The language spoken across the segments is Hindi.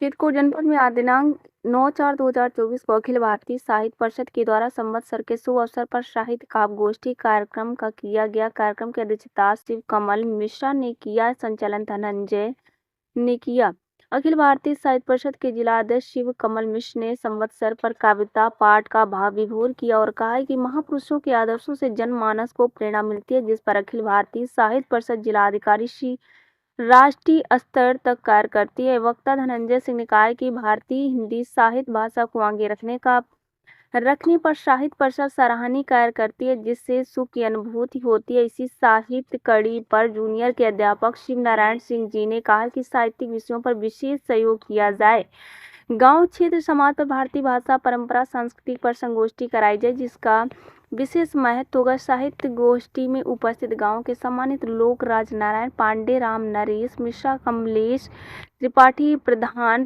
चित्रकूट जनपद में आज दिनांक 9/4/2024 को अखिल भारतीय साहित्य परिषद के द्वारा संवत्सर के शुभ अवसर पर साहित्य काव्य गोष्ठी कार्यक्रम का किया गया। कार्यक्रम की अध्यक्षता शिव कमल मिश्रा ने किया, संचालन धनंजय ने किया। अखिल भारतीय साहित्य परिषद के जिला अध्यक्ष शिव कमल मिश्र ने संवत्सर पर कविता पाठ का भाव विभोर किया और कहा कि महापुरुषों के आदर्शों से जनमानस को प्रेरणा मिलती है, जिस पर अखिल भारतीय साहित्य परिषद जिला अधिकारी राष्ट्रीय स्तर तक कार्य करती है। वक्ता धनंजय सिंह ने कहा कि भारतीय हिंदी साहित्य भाषा को आगे रखने पर साहित्य परिषद सराहनीय कार्य करती है, जिससे सुख की अनुभूति होती है। इसी साहित्य कड़ी पर जूनियर के अध्यापक शिव नारायण सिंह जी ने कहा कि साहित्यिक विषयों पर विशेष सहयोग किया जाए। गांव क्षेत्र समाज पर भारतीय भाषा परंपरा संस्कृति पर संगोष्ठी कराई जाए, जिसका विशेष महत्व होगा। साहित्य गोष्ठी में उपस्थित गांव के सम्मानित लोग राजनारायण पांडे, राम नरेश मिश्रा, कमलेश त्रिपाठी, प्रधान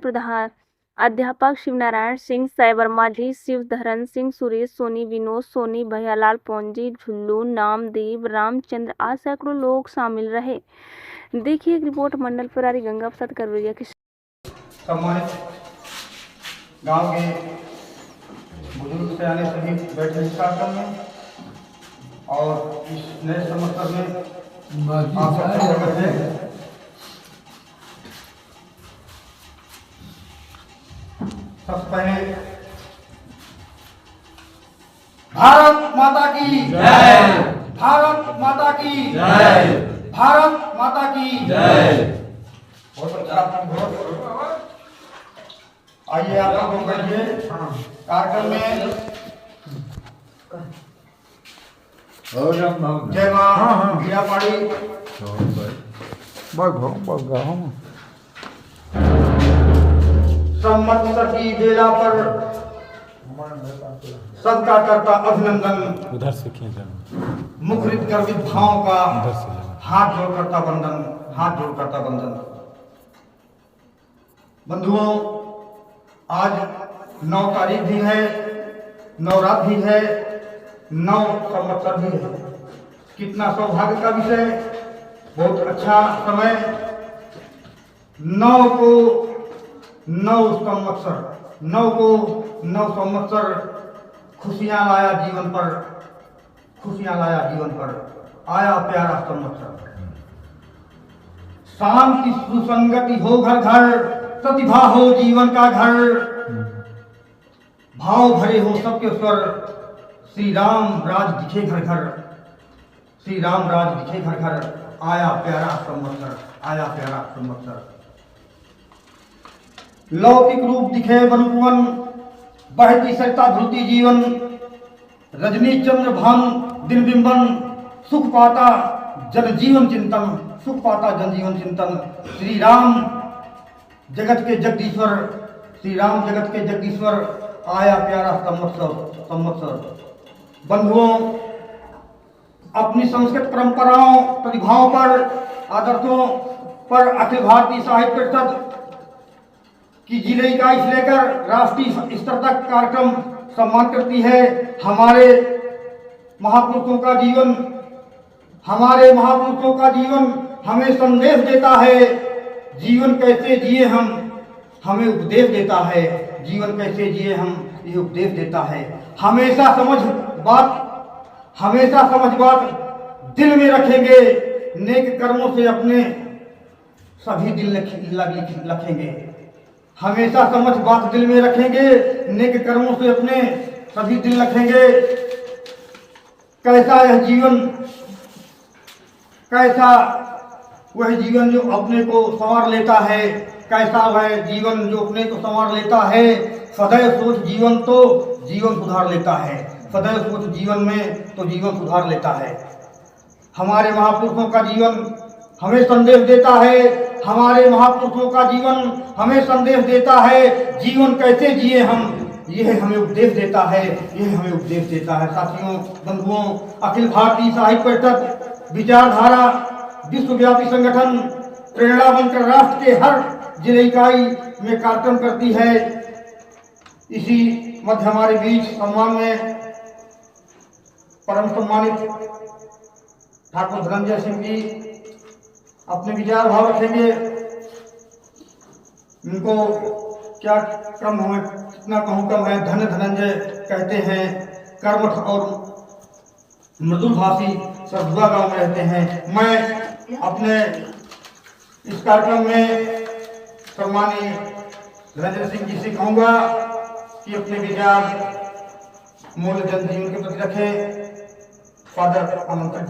अध्यापक शिवनारायण सिंह, साई वर्मा जी, शिवधरन सिंह, सुरेश सोनी, विनोद सोनी, भैयालाल पौंजी, झुल्लू, नामदेव, रामचंद्र आज सैकड़ों लोग शामिल रहे। देखिए एक रिपोर्ट मंडल प्रभारी गंगा प्रसाद करवरिया की। सम्मानित गांव के बुजुर्ग सयाने सभी बैठे इस कार्यक्रम में और इस नए संवत्सर में आप सबसे स्वागत है। सबसे पहले भारत माता की जय, भारत माता की जय, भारत माता की जय। बहुत अच्छा, आइए आप लोग बैठिए। कार्यक्रम में जय मां मीरा पाड़ी संवत्सर की बेला पर सबका करता अभिनंदन, उधर से खींचा, मुखरित गर्वित भाव का हाथ जोड़ करता वंदन, हाथ जोड़ करता वंदन। बंधुओं, आज 9 तारीख भी है, 9 रात भी है, 9 संवत्सर भी है। कितना सौभाग्य का विषय, बहुत अच्छा समय। 9 को 9 संवत्सर, 9 को 9 संवत्सर खुशियां लाया जीवन पर, खुशियां लाया जीवन पर। आया प्यारा संवत्सर। शांति सुसंगति हो घर घर, प्रतिभा हो जीवन का घर, भाव भरे हो सबके स्वर, श्री राम राज दिखे घर घर, श्री राम राज दिखे घर घर। आया प्यारा संवत्सर, आया प्यारा संवत्सर। लौकिक रूप दिखे वनुपवन, बहती सरिता ध्रुति जीवन, रजनी चंद्र भानु दिन बिंबन, सुख पाता जन जीवन चिंतन, सुख पाता जन जीवन चिंतन। श्री राम जगत के जगदीश्वर, श्री राम जगत के जगदीश्वर। आया प्यारा संवत्सर। बंधुओं, अपनी संस्कृत परंपराओं, प्रतिभाओं पर, आदर्शों पर अखिल भारतीय साहित्य परिषद की जिले इकाई से लेकर राष्ट्रीय स्तर तक कार्यक्रम सम्मान करती है। हमारे महापुरुषों का जीवन, हमारे महापुरुषों का जीवन हमें संदेश देता है। जीवन कैसे जिए हम, हमें उपदेश देता है। जीवन कैसे जिए हम, ये उपदेश देता है। हमेशा समझ बात दिल में रखेंगे, नेक कर्मों से अपने सभी दिल रखेंगे। हमेशा समझ बात दिल में रखेंगे, नेक कर्मों से अपने सभी दिल रखेंगे। कैसा यह जीवन, कैसा वह जीवन जो अपने को संवार लेता है, कैसा वह जीवन जो अपने को संवार लेता है। सदैव सोच जीवन तो जीवन सुधार लेता है, सदैव सोच जीवन में तो जीवन सुधार लेता है। हमारे महापुरुषों का जीवन हमें संदेश देता है, हमारे महापुरुषों का जीवन हमें संदेश देता है। जीवन कैसे जिए हम, यह हमें उपदेश देता है, यह हमें उपदेश देता है। साथियों, बंधुओं, अखिल भारतीय साहित्य परिषद विचारधारा विश्वव्यापी संगठन प्रेरणा बनकर राष्ट्र के हर जिले इकाई में कार्यक्रम करती है। इसी मध्य हमारे बीच सम्मान में परम सम्मानित ठाकुर धनंजय सिंह जी अपने विचार भाव रखेंगे। इनको क्या क्रम है, कितना कहूँ कम है। धन धनंजय कहते हैं, कर्मठ और मृदुल भाषी सरदुआ गांव में रहते हैं। मैं अपने इस कार्यक्रम में सम्मानीय धनंजय सिंह जी से कहूँगा कि अपने विचार मूल्य जन जीवन के प्रति रखें। फादर आमंत्रित